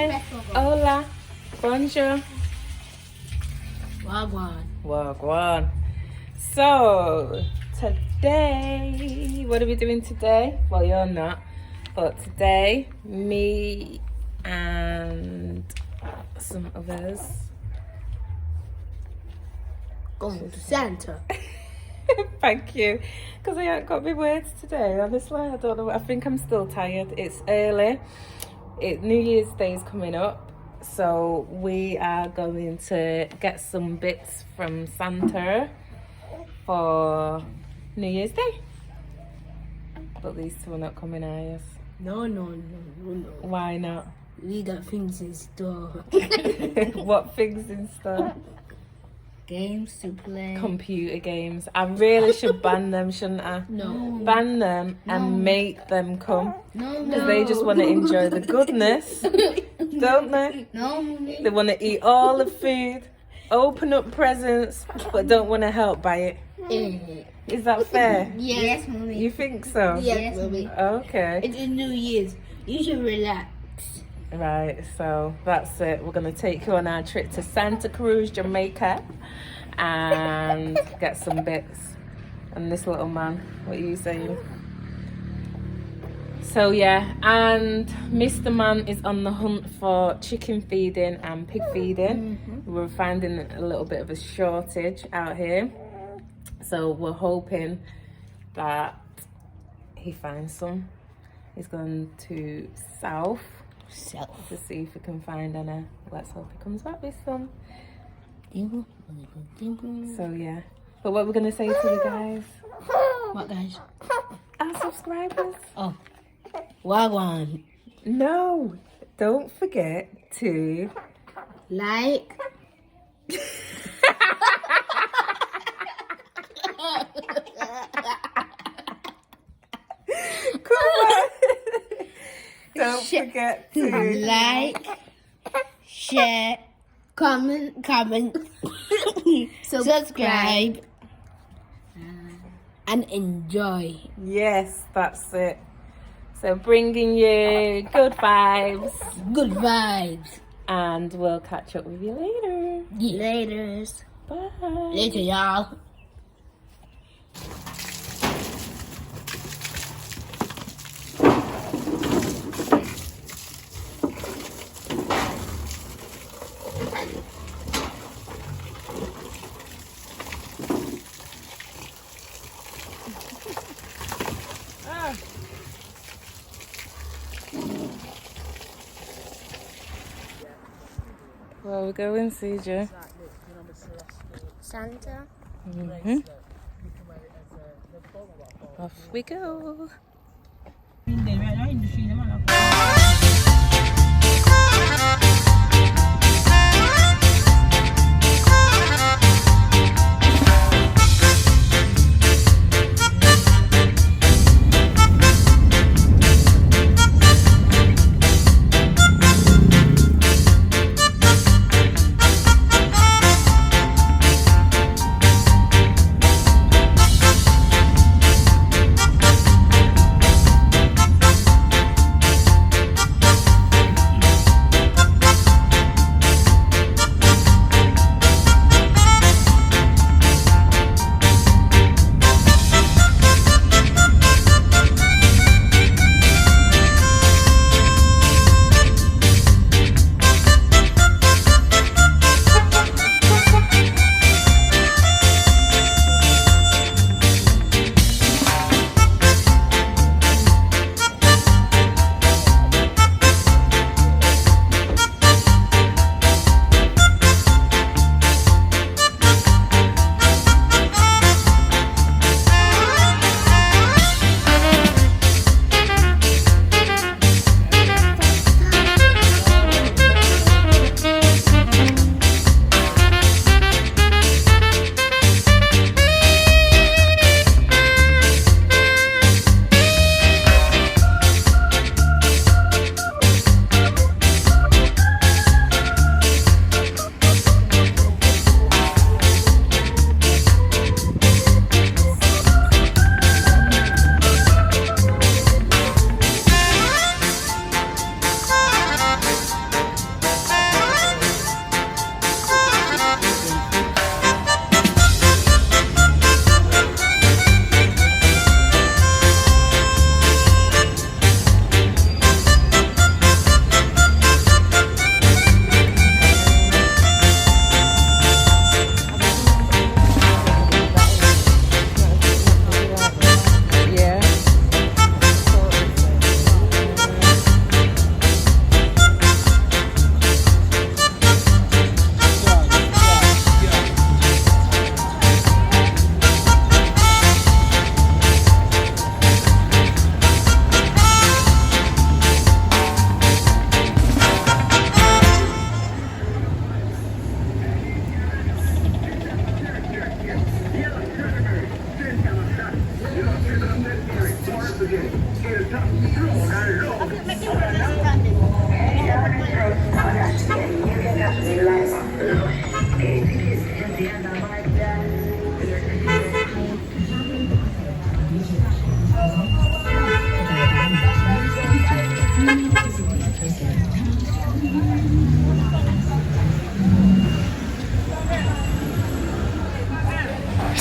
Hi. Hola. Bonjour. Wagwan. Wagwan. So, today, what are we doing today? Well, you're not. But today, me and some others. Going to Santa. Thank you. Because I haven't got my words today, honestly. I don't know. I think I'm still tired. It's early. New Year's Day is coming up. So we are going to get some bits from Santa for New Year's Day. But these two are not coming, are you? No. Why not? We got things in store. What things in store? Games to play. Computer games. I really should ban them, shouldn't I? No. Ban them and make them come. No. Because they just want to enjoy the goodness, don't they? No. They want to eat all the food, open up presents, but don't want to help buy it. Is that fair? Yes, Mommy. You think so? Yes, Mommy. Okay. It's New Year's. You should relax. Right, so that's it. We're going to take you on our trip to Santa Cruz, Jamaica, and get some bits. And this little man, what are you saying? So yeah, and Mr. Man is on the hunt for chicken feeding and pig feeding. We're finding a little bit of a shortage out here. So we're hoping that he finds some. He's going to South to see if we can find any. Let's hope he comes back with some. So yeah. But what we're going to say to the guys? What guys? Our subscribers. Oh. Wagwan. No, don't forget to Like. Come on. Don't forget to Like. Share. Comment. Subscribe. And enjoy. Yes, that's it. So bringing you good vibes. Good vibes. And we'll catch up with you later. Laters. Bye. Later, y'all. Where are we going, CJ? Santa. Off we go.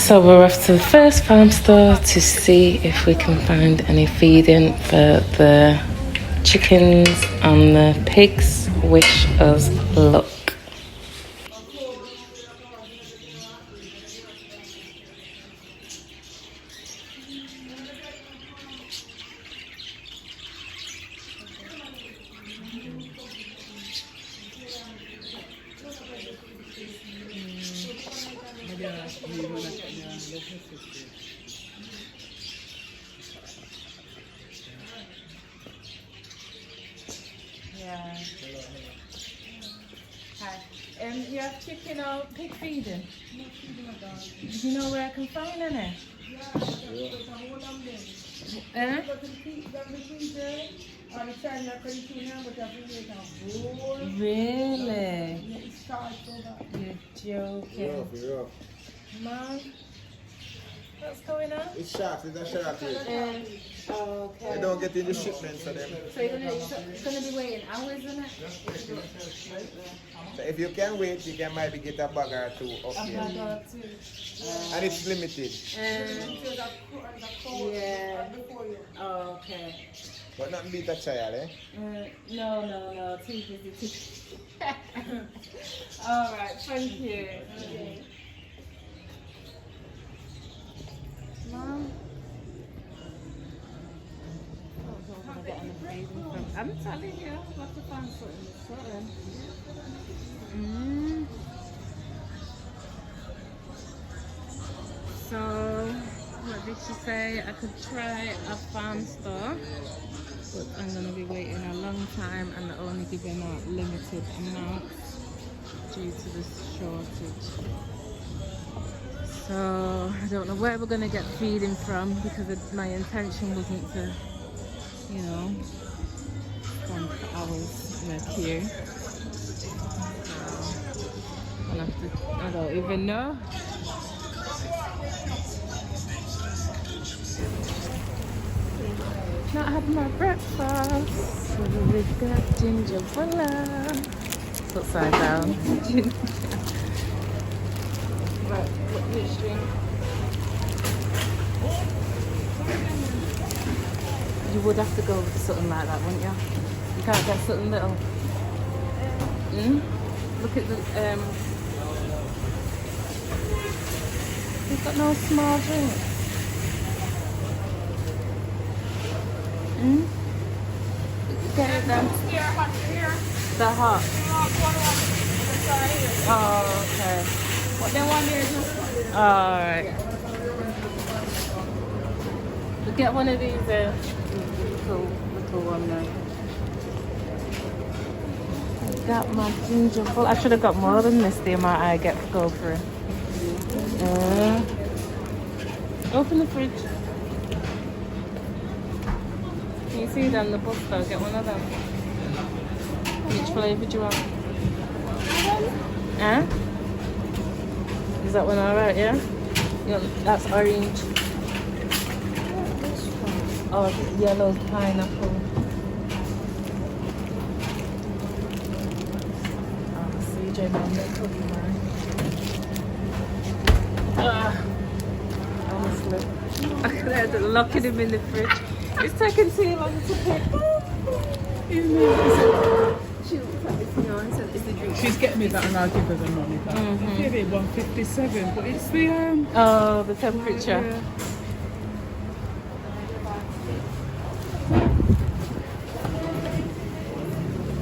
So we're off to the first farm store to see if we can find any feeding for the chickens and the pigs. Wish us luck. Yeah. Hi. You have chicken or pig feeding? Do you know where I can find any? Eh? Really? You're joking. Mom? What's going on? It's sharks, it's a shark rate. Okay. They don't get in the shipments for them. So it's gonna be waiting hours, isn't it? So if you can wait, you can maybe get a bag or two up here. And it's limited. Yeah. Okay. But nothing beat a child, eh? No. Too busy. Alright, thank you. Mom? I'm telling you, I've got to find something. So, what did she say? I could try a farm store, but I'm going to be waiting a long time and they're only giving out limited amounts due to this shortage. So, I don't know where we're going to get feeding from because my intention wasn't to, you know, stand for hours in a queue. So, I'll have to, I don't even know. Not had my breakfast, so we've got ginger voila. It's upside down. Right, which drink? You would have to go with something like that, wouldn't you? You can't get something little. Look at the you've got no small drink. Get it then. The hot. Oh, okay. What they want here is alright. Get one of these little one there. I got my ginger full. I should have got more than this, the amount I get to go for it. Open the fridge. Can you see them, the bus though? Get one of them. Which flavour do you want? Eh? Is that one alright, yeah? That's orange. Oh, yellow pineapple. Oh, CJ, my makeup, man. Honestly. Locking him in the fridge. It's taking too long to pick. She's getting me that and I'll give her the money back. I give it 157, but it's the oh, the temperature. Yeah.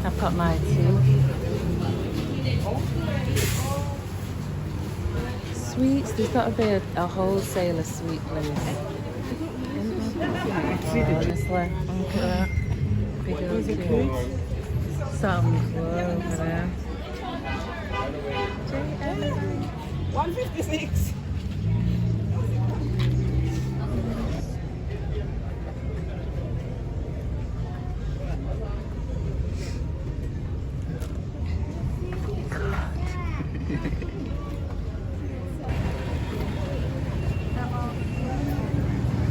I've got my tea. Sweets, there's got to be a wholesaler sweet place. Honestly, look at that. Big old cake. Something over there. 156.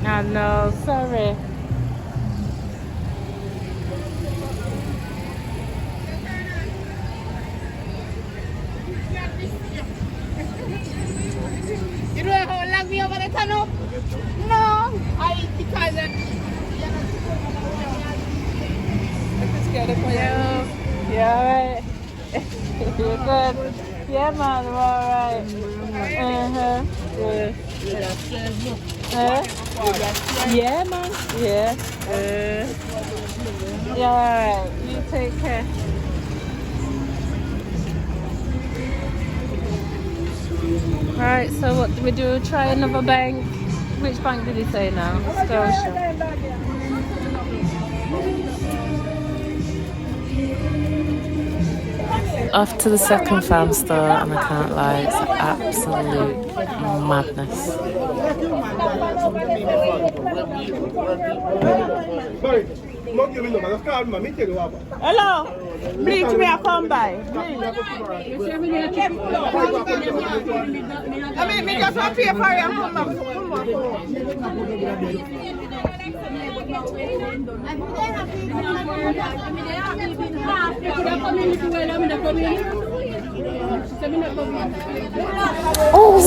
I know, sorry. You know how long You alright? You're good? Yeah, man, we're alright. Yeah, man. Yeah. Yeah, alright. You take care. Right, so what do we do? Try another bank. Which bank did he say now? Scotia. Off to the second farm store, and I can't lie, it's absolute madness. Hello, bleach me a come by. I mean, me just want to pay for you and come back.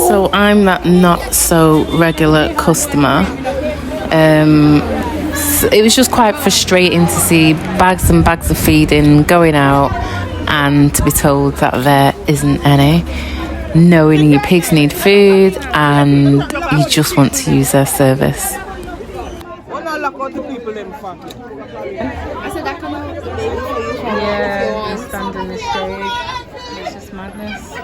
So I'm that not so regular customer. So it was just quite frustrating to see bags and bags of feeding going out and to be told that there isn't any, knowing your pigs need food and you just want to use their service. Yeah, you stand in the shade. It's just madness. Do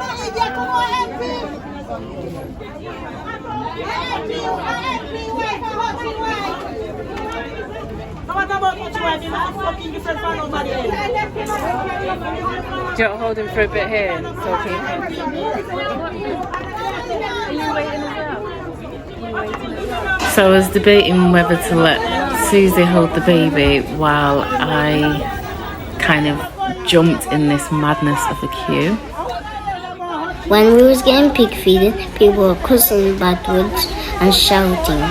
you want to hold him for a bit here? So are you waiting as well? So I was debating whether to let Susie hold the baby while I kind of jumped in this madness of a queue. When we was getting pig feeding, people were cussing bad words and shouting.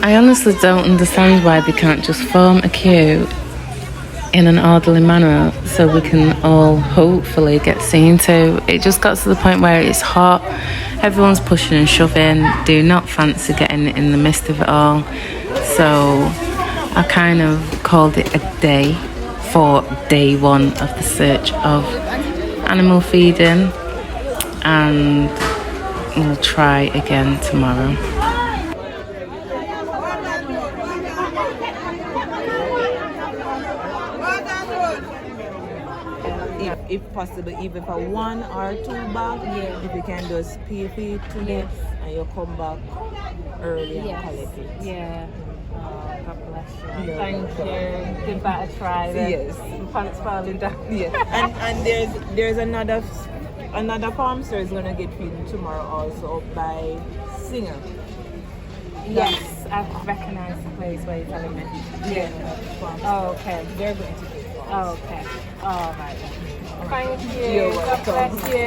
I honestly don't understand why they can't just form a queue in an orderly manner so we can all hopefully get seen to. It just got to the point where it's hot, everyone's pushing and shoving, do not fancy getting in the midst of it all. So I kind of called it a day for day one of the search of animal feeding, and we'll try again tomorrow. If possible, even for 1 or 2 bags, if you can just pay for it today and you come back early and collect it. Yeah. God bless you. Yeah. Thank you. Give that a try then. Yes. Pants falling down. Yeah. and there's another farm store is gonna get feeding tomorrow also up by Singer. Yes, I've recognised the place where you're telling me. Yeah. Oh, okay. They're going to get it. Oh, okay. All right. Thank you. You're God welcome. bless you.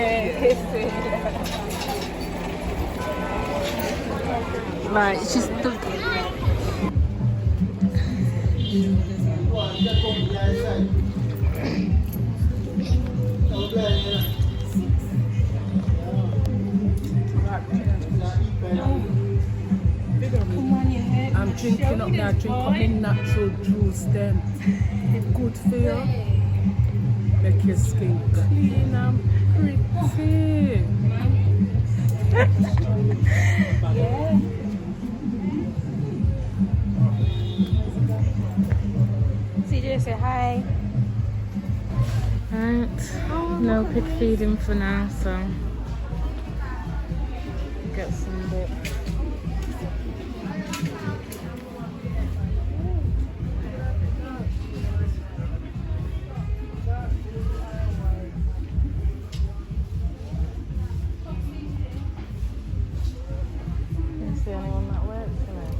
Right, she's the... I'm drinking up now, drink up in natural juice then. Good for you. Make your skin clean and pretty. Yeah. CJ, say hi. Right, no pig feeding for now, so get some bit. Is there anyone that works tonight?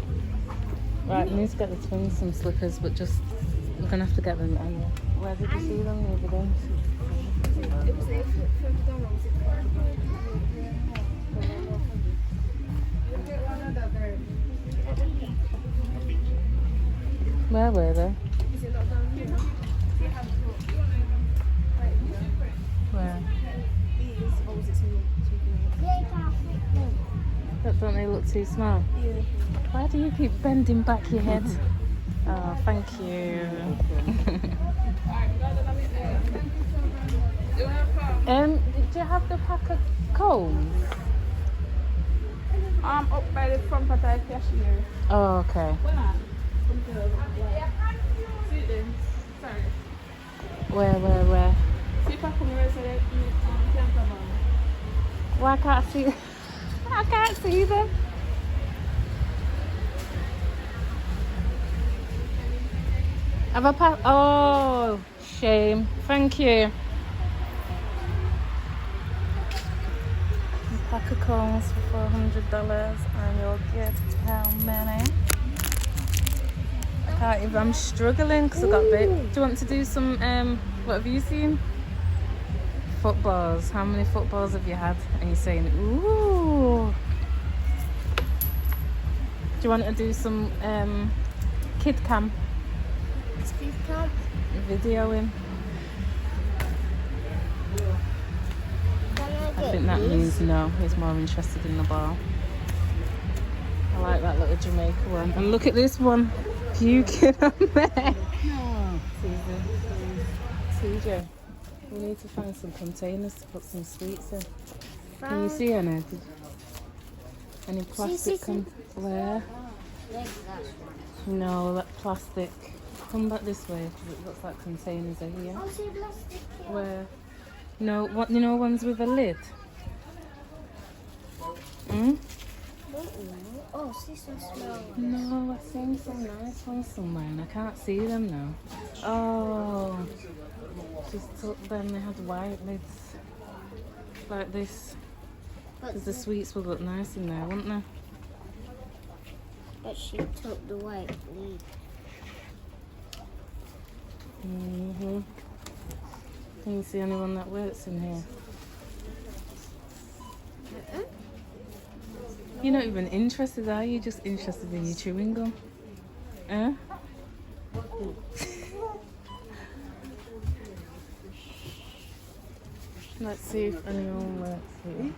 Right, we need to get the twins some slippers, but just we're gonna have to get them anyway. Where did you see them the other day? It was there for Where were they? Is it not down here? They have Where? these, or is it too big? Don't they look too small? Yeah. Why do you keep bending back your head? Oh, thank you. Did you have the pack of combs? Up by the front of the cashier. Oh, okay. See them? Sorry. Where? See if I come here so that you can't come on. Why can't I see? I can't see them. Have a pack? Oh, shame. Thank you. A pack of combs for $400 and you'll get how many? I can't even, I'm struggling because I've got a bit. Do you want to do some, what have you seen? Footballs. How many footballs have you had? And you're saying, ooh. Do you want to do some kid cam? Speed cam. Videoing. Can I think that means no. He's more interested in the ball. I like that little Jamaica one. And look at this one. Puking on there. CJ, we need to find some containers to put some sweets in. Can you see any? Any plastic? Where? No, that plastic. Come back this way because it looks like containers are here. Oh, see plastic here. Where? No, what, you know, ones with a lid? Hmm? Oh, see some small ones. No, I've seen some nice ones somewhere and I can't see them now. Oh, just took them, they had white lids. Like this. Because the sweets will look nice in there, wouldn't they? But she took the white lead. Mm-hmm. Can you see anyone that works in here? You're not even interested, are you? Just interested in your chewing gum? Eh? Let's see if anyone works here.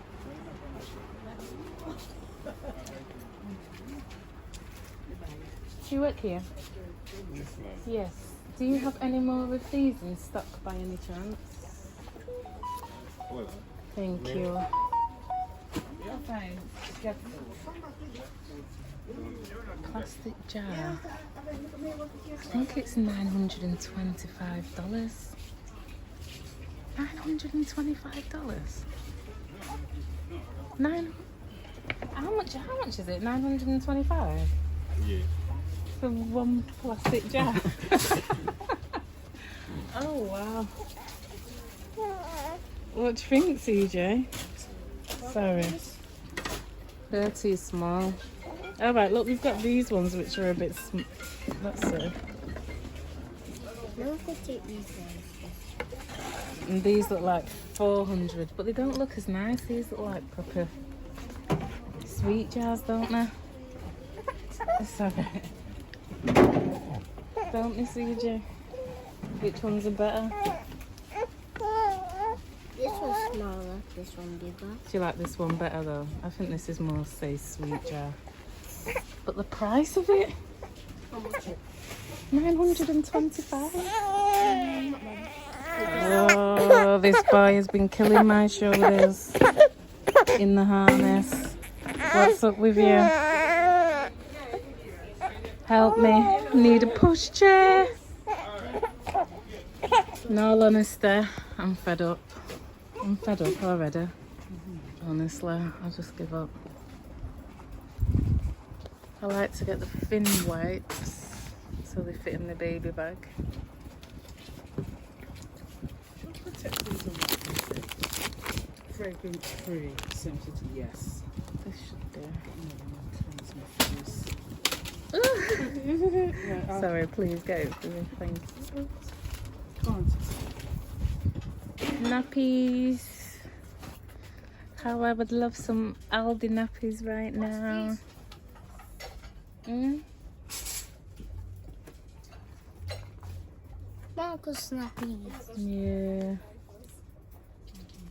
Do you work here? Yes. Do you have any more of these in stock by any chance? Thank you. Plastic jar. I think it's $925. $925? How much is it? 925? Yeah. For one plastic jar. Oh wow. What do you think, CJ? Sorry. They're too small. Alright, look, we've got these ones which are a bit let's see. No, we could take these ones. And these look like 400, but they don't look as nice. These look like proper sweet jars, don't they? Sorry. Don't they, CJ? Which ones are better? This one's smaller, this one bigger. Do you like this one better though? I think this is more, say, sweet jar. But the price of it? $925. Oh, this boy has been killing my shoulders in the harness. What's up with you? Help me. Need a push chair. In all honesty, I'm fed up. I'm fed up already. Honestly, I'll just give up. I like to get the thin wipes so they fit in the baby bag. Fragrance free, sensitive, yes. This should do. Yeah, Sorry, please go for me, thanks. can't. Nappies. How I would love some Aldi nappies right now. look at snappies. Yeah.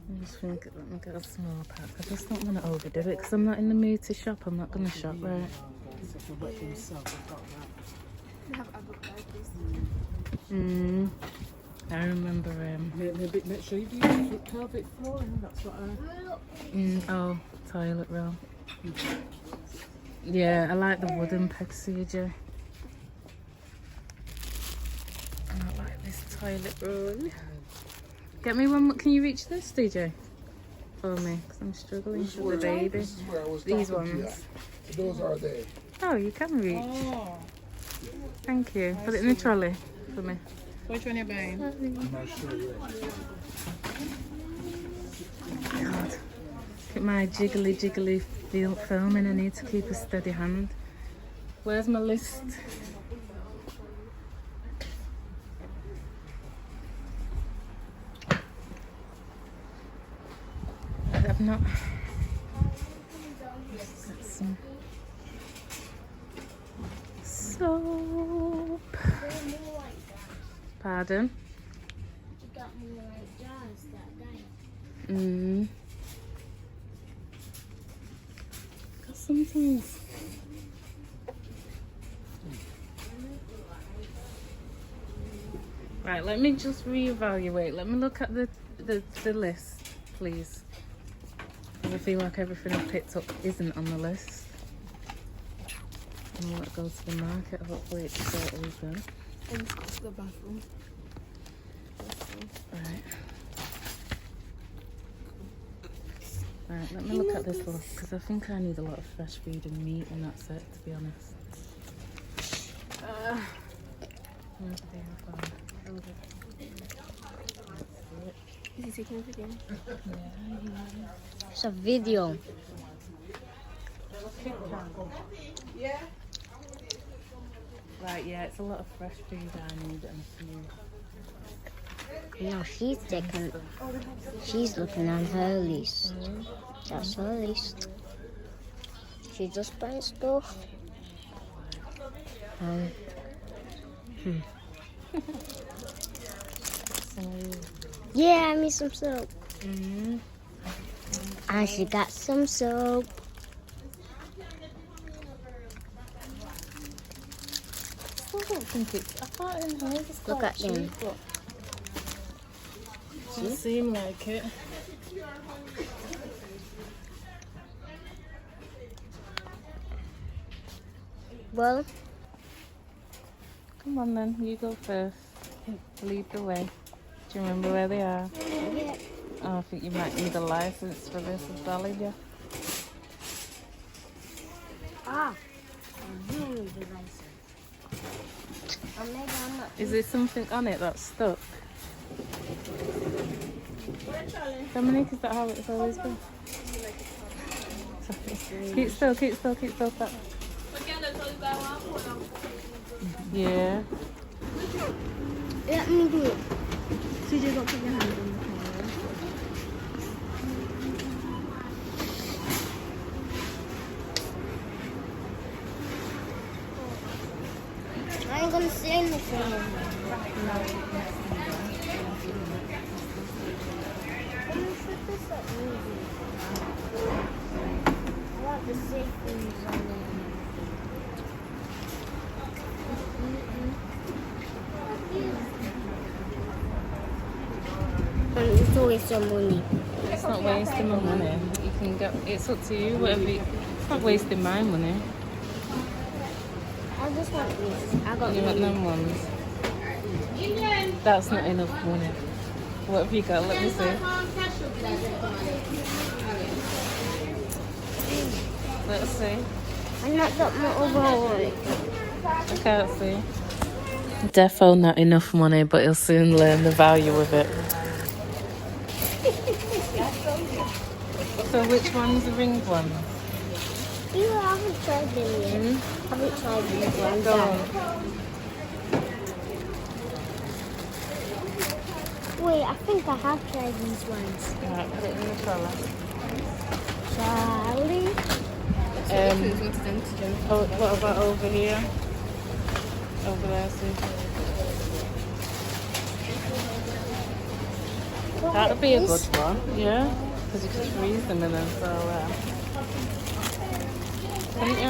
I just think let me get a small pack. I just don't want to overdo it because I'm not in the mood to shop. I'm not going to shop, right? We have avocados. I remember Make sure you do pelvic flooring. That's what I. oh, toilet roll. Yeah, I like the wooden procedure. I don't like this toilet roll. Get me one. Can you reach this, DJ? For me, because I'm struggling with the baby. These ones. Those are they. Oh, you can reach. Oh. Thank you. Put it in the trolley for me. Which one are you buying? I'm not sure yet. God. Look at my jiggly filming. I need to keep a steady hand. Where's my list? I've not. Got some soap. Pardon? Got some things. Right, let me just reevaluate. Let me look at the list, please. I feel like everything I've picked up isn't on the list. And I'll go to the market. Hopefully it's all open. And go to the bathroom. Right. Right, let me look at this list because I think I need a lot of fresh food and meat and that's it, to be honest. Where's the phone? Hold it. Is he taking a video? It's a video. Right, yeah, it's a lot of fresh food I need and food. No, she's looking on her list. That's her list. She just buys stuff. Yeah, I need some soap. And she got some soap. I don't think it's. I thought in hers it's Look quite at them. cheap, but doesn't seem like it. Well, Come on then, you go first. Lead the way. Do you remember where they are? yeah. Oh, I think you might need a license for this as well, yeah. I do need the license. Or maybe I'm not. Is there something on it that's stuck? Dominique, is that how it's always been? Keep still, keep still, keep still. Stop. Yeah. Let me do it. CJ, don't put your hand on the camera. I ain't gonna say anything. I want the safe things on there. It's always some money. It's not wasting my money. You can get. It's up to you. Whatever. It's not wasting my money. I just want this. I got You want money. them ones. That's not enough money. What have you got? Let me see. Let's see. I not got my overall. I can't see. Defo not enough money, but he'll soon learn the value of it. So which one's the ringed one? You haven't tried them yet. I haven't tried these ones. Go on. Wait, I think I have tried these ones. Right, put it in the trolley. Charlie. Oh, what about over here? Over there, see? That would be a good one, yeah. Because you could freeze them in them, so couldn't you?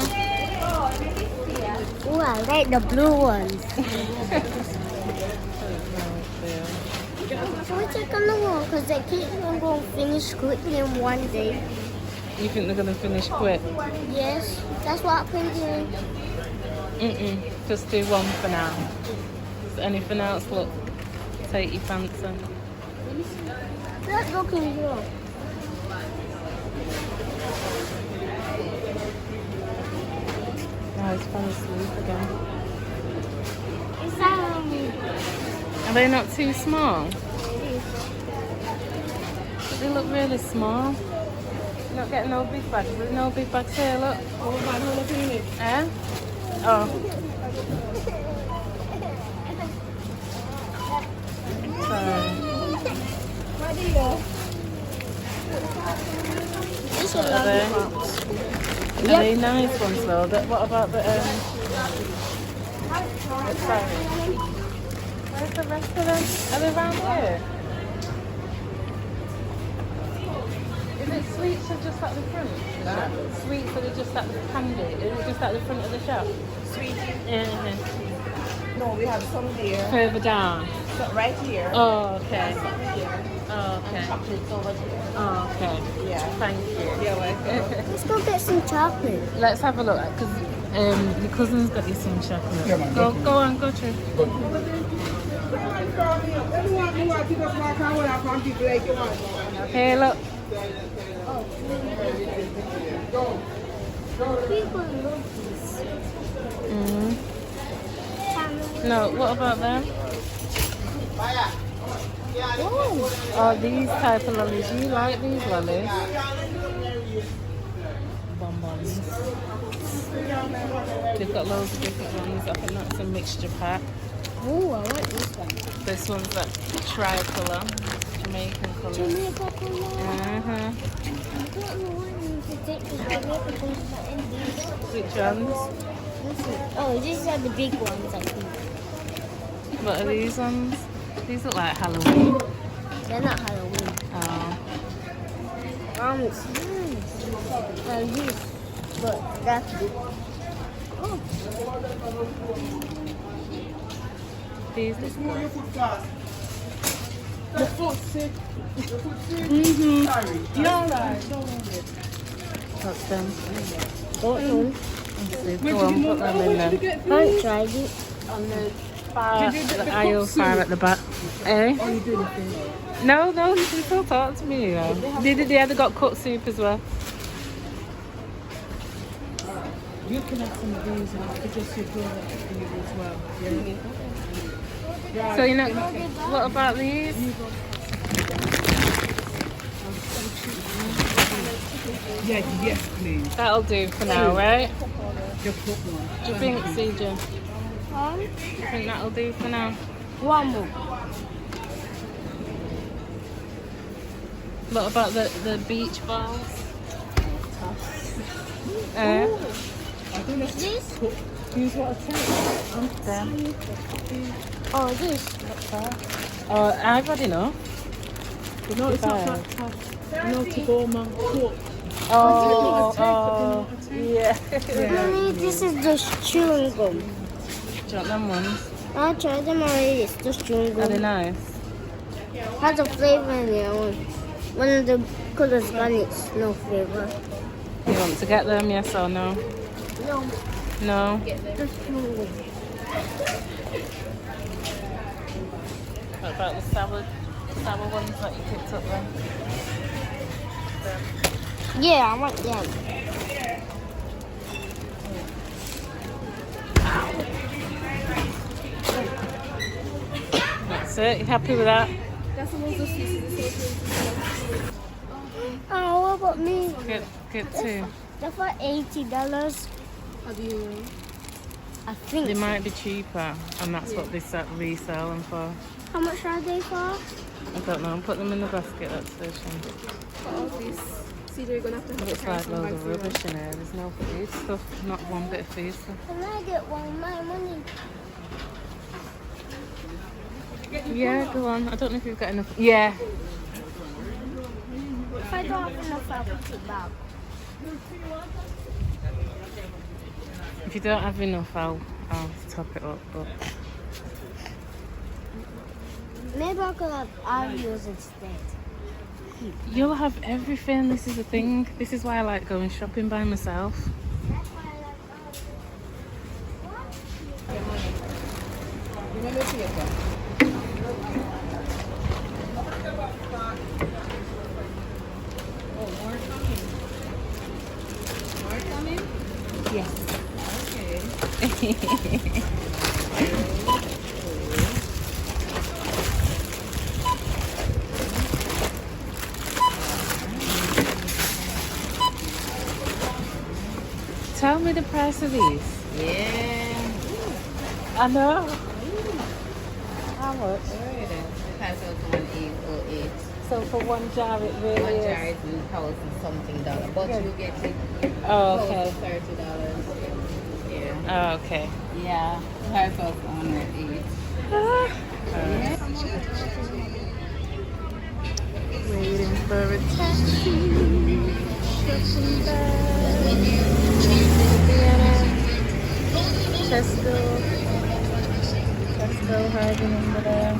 Oh, I like the blue ones. So we take on the wall because they keep on going to finish quickly in one day. You think they're going to finish quick? Yes, that's what I've been doing. Just do one for now. Is anything else take your fancy? Let's look in here. Oh, he's falling asleep again. Is that Are they not too small? They look really small. You're not getting no big bags. There's no big bags here, look. Eh? Oh. Sorry. This What are they? Are they nice ones though? What about the sorry. Where's the rest of them? Are they around here? Is it sweets are just at the front? Sweets are just at the candy? Is it just at the front of the shop? Sweet. Yeah. No, we have some there. Further down. So right here. Oh, okay. Oh, okay. Chocolates over here. Oh, okay. Yeah. Thank you. Yeah, welcome. Let's go get some chocolate. Let's have a look because your cousin's got you some chocolate. Go on, go through. Hey, look. People love this. No, what about them? Oh, Oh, these type of lollies. Do you like these lollies? Bonbons. They've got loads of different ones. I think that's a mixture pack. oh, I want this one. This one's like tricolour, Jamaican colour. Jamaica color. Uh-huh. I don't know what to take the Jamaica color in these. Which ones? Oh, these are the big ones, I think. What are these ones? These look like Halloween. They're not Halloween. Oh. It's nice. And these, but that's big. Oh, These look good. What's them? don't know. Let's see. Go on, put them in there. I haven't tried it. On the far, the aisle far at the back. Eh? No, you can still talk to me. They got cut soup as well. You can have some of these and I could just do that for you as well. Yeah. So you know, what about these? Yeah, yes, please. That'll do for now, right? Just put one. What do you think, CJ? Huh? Do you think that'll do for now? One more. What about the beach balls? I think that's This? Here's what I take. Them. Oh, this. Oh, I've had enough. But no, it's not that tough. You know, to go man cook. Oh, yeah. Mommy, this is just chewing gum. Do you want them ones? I tried them already. It's just chewing Are they gum. nice? Has a flavor in it. One of the colors gone, it's no flavor. You want to get them, yes or no? No, No? just chewing gum. What about the sour ones that you picked up then? Yeah, I want them. That's it. You happy with that? That's the most of Oh, what about me? Get two. They're for $80. How do you? I think. They might be cheaper, and that's what they resell them for. How much are they for? I don't know. Put them in the basket at the station. For all this. See, you're gonna have to have Looks to carry like some loads bags of around. rubbish in here. There's no food stuff. Not one bit of food stuff. Can I get one of my money? Yeah, go on. I don't know if you've got enough. Yeah. If I don't have enough, I'll put it back. If you don't have enough, I'll top it up. But Maybe I'll use it instead. you'll have everything. This is the thing. This is why I like going shopping by myself. Yes. Okay. Tell me the price of these. Yeah. I know. How much? Pass out to 1808. So for one jar it really One is. jar is $1,000-something, but you get it Oh, okay. $30. Yeah. Oh, okay. Yeah. Pass out on each. Waiting for a taxi. Shopping bag. Tesco hiding under there.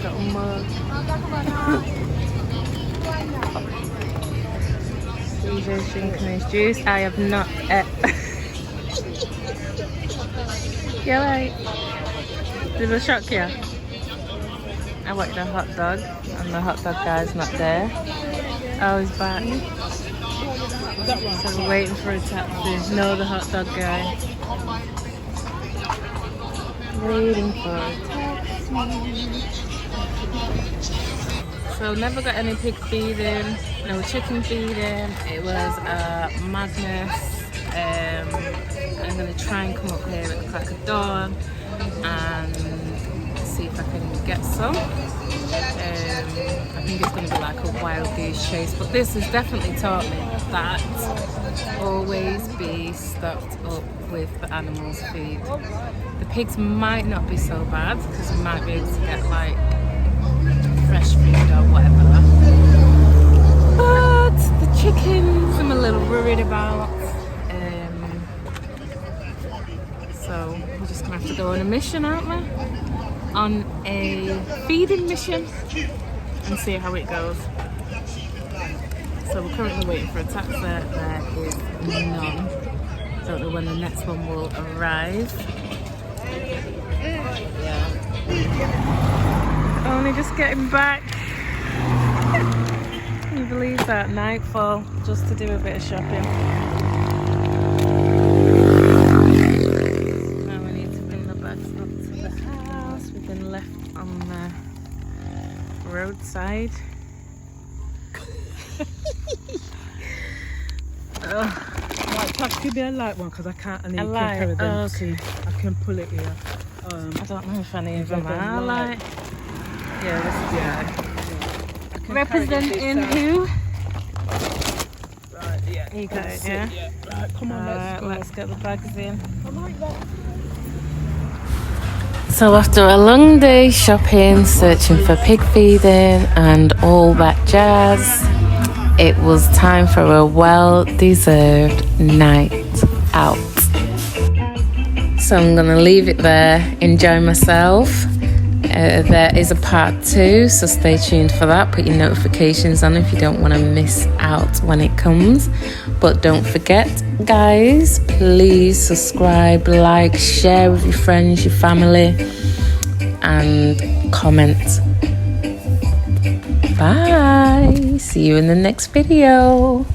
Got a mug. DJ's drinking his juice. I have not you right? Did it shock you? I wanted a hot dog and the hot dog guy's not there. Oh, he's back. So we're waiting for a taxi. No, the hot dog guy. Waiting for a taxi. So never got any pig feeding, no chicken feeding. It was madness. I'm gonna try and come up here at the crack of dawn and see if I can get some. I think it's going to be like a wild goose chase, but this has definitely taught me that always be stocked up with the animals' food. The pigs might not be so bad because we might be able to get like fresh food or whatever, but the chickens I'm a little worried about. So we're just going to have to go on a mission, aren't we? On a feeding mission and see how it goes. So we're currently waiting for a taxi. There is none. Don't know when the next one will arrive. Yeah. Only just getting back. Can you believe that? Nightfall just to do a bit of shopping. Roadside. Like, taxi be a light one because I can't. And A light? carry them. Oh, okay. I can pull it here. I don't know if any of them They're are light. like. Yeah, this is Yeah. representing who? Right, yeah. You got That's it, yeah? Right, come on, Let's get the bags in. So after a long day shopping, searching for pig feeding and all that jazz, it was time for a well-deserved night out. So I'm gonna leave it there, enjoy myself. There is a part 2, so stay tuned for that. Put your notifications on if you don't want to miss out when it comes. But don't forget, guys, please subscribe, like, share with your friends, your family, and comment. Bye. See you in the next video.